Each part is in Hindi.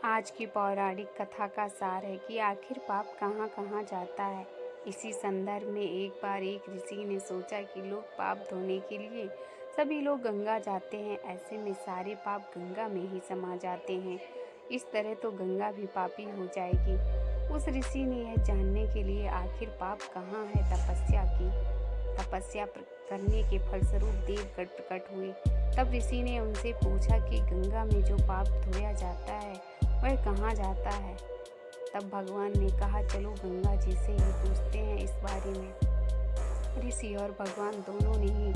आज की पौराणिक कथा का सार है कि आखिर पाप कहाँ कहाँ जाता है। इसी संदर्भ में एक बार एक ऋषि ने सोचा कि लोग पाप धोने के लिए सभी लोग गंगा जाते हैं, ऐसे में सारे पाप गंगा में ही समा जाते हैं। इस तरह तो गंगा भी पापी हो जाएगी। उस ऋषि ने यह जानने के लिए आखिर पाप कहाँ है तपस्या की। तपस्या करने के फलस्वरूप देवगण प्रकट हुए। तब ऋषि ने उनसे पूछा कि गंगा में जो पाप धोया जाता है वह कहाँ जाता है। तब भगवान ने कहा, चलो गंगा जी से ही पूछते हैं इस बारे में। ऋषि और भगवान दोनों ने ही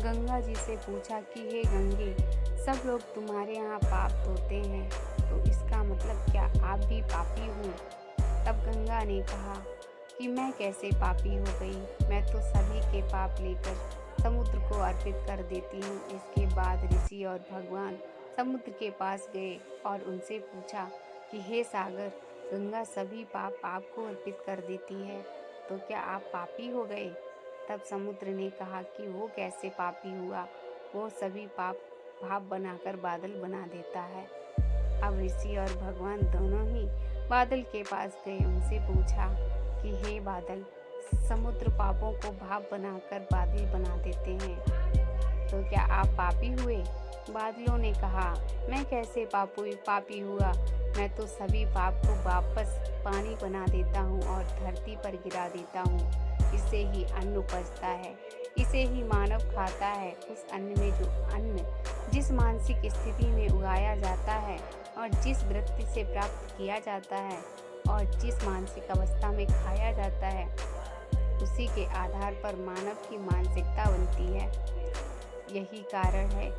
गंगा जी से पूछा कि हे गंगे, सब लोग तुम्हारे यहाँ पाप धोते हैं, तो इसका मतलब क्या आप भी पापी हो? तब गंगा ने कहा कि मैं कैसे पापी हो गई, मैं तो सभी के पाप लेकर समुद्र को अर्पित कर देती हूँ। इसके बाद ऋषि और भगवान समुद्र के पास गए और उनसे पूछा कि हे सागर, गंगा सभी पाप आपको अर्पित कर देती है, तो क्या आप पापी हो गए? तब समुद्र ने कहा कि वो कैसे पापी हुआ, वो सभी पाप भाप बनाकर बादल बना देता है। अब ऋषि और भगवान दोनों ही बादल के पास गए, उनसे पूछा कि हे बादल, समुद्र पापों को भाप बनाकर बादल बना देते हैं, तो क्या आप पापी हुए? बादलों ने कहा, मैं कैसे पापी हुआ, मैं तो सभी पाप को वापस पानी बना देता हूँ और धरती पर गिरा देता हूँ। इससे ही अन्न उपजता है, इसे ही मानव खाता है। उस अन्न में जो अन्न जिस मानसिक स्थिति में उगाया जाता है और जिस वृत्ति से प्राप्त किया जाता है और जिस मानसिक अवस्था में खाया जाता है, उसी के आधार पर मानव की मानसिकता बनती है। यही कारण है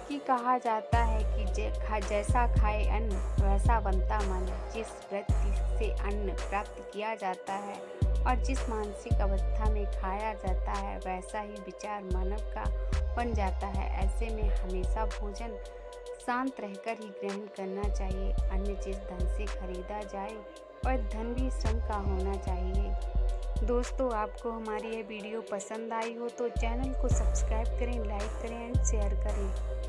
कि कहा जाता है कि जैसा खाए अन्न वैसा बनता मन। जिस वृत्ति से अन्न प्राप्त किया जाता है और जिस मानसिक अवस्था में खाया जाता है, वैसा ही विचार मानव का बन जाता है। ऐसे में हमेशा भोजन शांत रहकर ही ग्रहण करना चाहिए। अन्य चीज धन से खरीदा जाए और धन भी श्रम का होना चाहिए। दोस्तों, आपको हमारी यह वीडियो पसंद आई हो तो चैनल को सब्सक्राइब करें, लाइक करें एंड शेयर करें।